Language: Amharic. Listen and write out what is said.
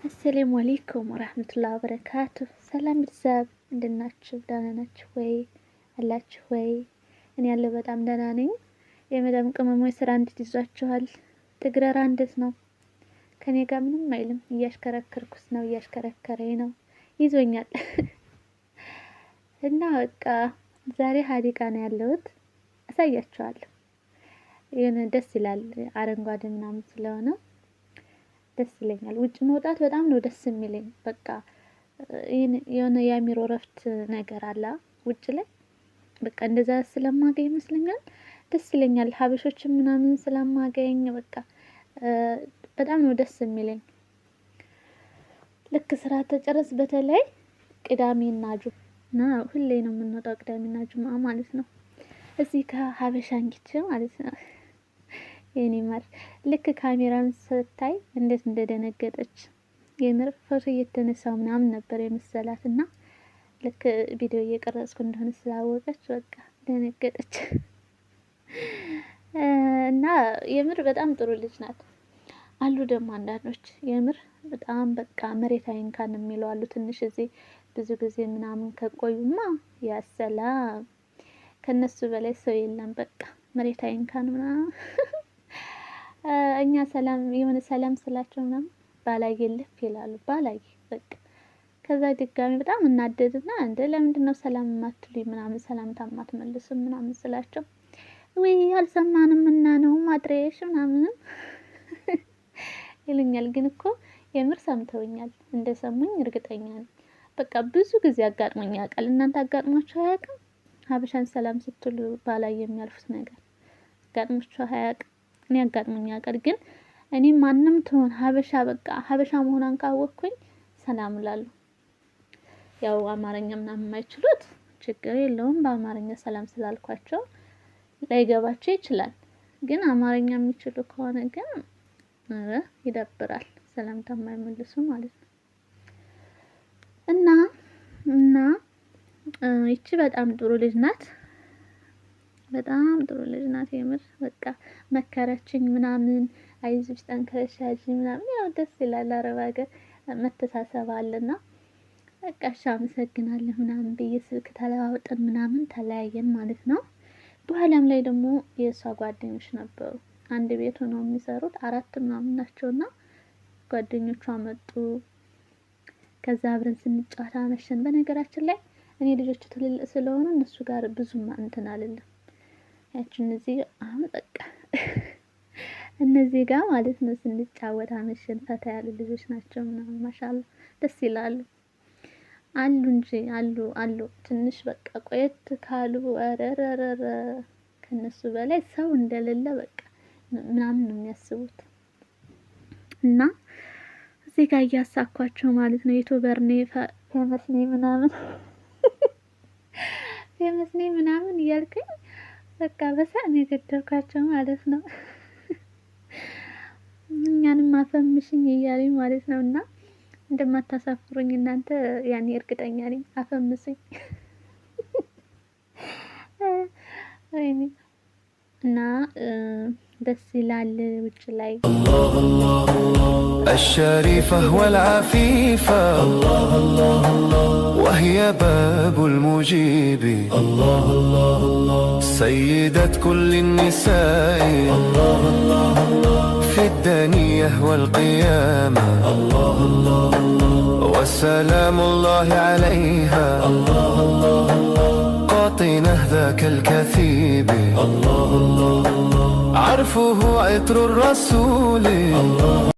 አሰላሙ አለይኩም ወራህመቱላሂ ወበረካቱ። ሰላም ቤተሰብ እንደት ናችሁ? ደህና ናችሁ ወይ? አላችሁ ወይ? እኔ ያለው በጣም ደህና ነኝ። የመዳም ቅመሞች ስራ እንዴት ይዟችኋል? ትግረራ እንዴት ነው? ከኔ ጋር ምንም አይልም። እያሽከረከርኩስ ነው፣ እያሽከረከረኝ ነው፣ ይዞኛል። እና በቃ ዛሬ ሀዲቃ ነው ያለሁት። አሳያችኋለሁ። የሆነ ደስ ይላል፣ አረንጓዴ ምናምን ስለሆነ ደስ ይለኛል። ውጭ መውጣት በጣም ነው ደስ የሚለኝ። በቃ የሆነ የአእምሮ እረፍት ነገር አለ ውጭ ላይ። በቃ እንደዛ ስለማገኝ ይመስለኛል ደስ ይለኛል። ሀበሾችን ምናምን ስለማገኝ በቃ በጣም ነው ደስ የሚለኝ። ልክ ስራ ተጨረስ በተለይ ቅዳሜና ጁምዓ ሁሌ ነው የምንወጣው፣ ቅዳሜና ጁምዓ ማለት ነው። እዚህ ከሀበሻ እንግዲህ ማለት ነው የኔ ማር ልክ ካሜራን ስታይ እንዴት እንደደነገጠች የምር ፎቶ እየተነሳው ምናምን ነበር የመሰላት እና ልክ ቪዲዮ እየቀረጽኩ እንደሆነ ስላወቀች በቃ ደነገጠች። እና የምር በጣም ጥሩ ልጅ ናት። አሉ ደግሞ አንዳንዶች የምር በጣም በቃ መሬት አይንካን የሚለው አሉ። ትንሽ እዚህ ብዙ ጊዜ ምናምን ከቆዩማ ያሰላም ከነሱ በላይ ሰው የለም። በቃ መሬት አይንካን ምናምን እኛ ሰላም የሆነ ሰላም ስላቸው ምናምን ባላየ ልፍ ይላሉ። ባላየ በቃ ከዛ ድጋሚ በጣም እናደድና እንደ ለምንድነው ሰላም የማትሉኝ ምናምን ሰላምታ የማትመልሱ ምናምን ስላቸው ወይ አልሰማንም እና ነው ማድረሽ ምናምን ይሉኛል። ግን እኮ የምር ሰምተውኛል፣ እንደሰሙኝ እርግጠኛ ነኝ። በቃ ብዙ ጊዜ አጋጥሞኝ ያውቃል። እናንተ አጋጥሟችሁ አያውቅም? ሀበሻን ሰላም ስትሉ ባላየ የሚያልፉት ነገር አጋጥሟችሁ አያውቅም? እኔ አጋጥሞኝ ያውቃል። ግን እኔ ማንም ትሆን ሀበሻ በቃ ሀበሻ መሆኗን ካወቅኩኝ ሰላም እላለሁ። ያው አማርኛ ምናምን የማይችሉት ችግር የለውም። በአማርኛ ሰላም ስላልኳቸው ላይገባቸው ይችላል። ግን አማርኛ የሚችሉ ከሆነ ግን ይደብራል፣ ሰላምታ የማይመልሱ ማለት ነው። እና ይቺ በጣም ጥሩ ልጅ ናት። በጣም ጥሩ ልጅ ናት የምር በቃ መከረችኝ ምናምን፣ አይዞሽ ጠንክረሽ ያዢ ምናምን። ያው ደስ ይላል፣ አረብ ሀገር መተሳሰብ አለና በቃ እሺ አመሰግናለሁ ምናምን ብዬ ስልክ ተለዋውጠን ምናምን ተለያየን ማለት ነው። በኋላም ላይ ደግሞ የእሷ ጓደኞች ነበሩ፣ አንድ ቤት ሆነው የሚሰሩት 4 ምናምን ናቸውና ጓደኞቿ መጡ። ከዛ አብረን ስንጫወት አመሸን። በነገራችን ላይ እኔ ልጆቹ ትልልቅ ስለሆኑ እነሱ ጋር ብዙም እንትን አልልም። ያችን እነዚህ አሁን በቃ እነዚህ ጋር ማለት ነው ስንጫወት አመሸን። ፈታ ያሉ ልጆች ናቸው ምናምን ማሻአላ ደስ ይላሉ። አሉ እንጂ አሉ ትንሽ በቃ ቆየት ካሉ አረረረ ከነሱ በላይ ሰው እንደሌለ በቃ ምናምን ነው የሚያስቡት። እና እዚህ ጋር እያሳኳቸው ማለት ነው ዩቲዩበር ነኝ ፌመስ ነኝ ምናምን እያልኩኝ በቃ በሳን የገደልኳቸው ማለት ነው። እኛንም አፈምሽኝ እያሉኝ ማለት ነው። እና እንደማታሳፍሩኝ እናንተ ያኔ እርግጠኛ ነኝ። አፈምስኝ ወይኔ እና ደስ ይላል ውጭ ላይ الشريفة والعفيفة الله الله الله وهي باب المجيب الله الله الله سيدة كل النساء الله الله الله في الدنيا والقيامة الله الله الله وسلام الله عليها الله الله الله قاطنه ذاك الكثيب الله الله الله عرفه عطر الرسول الله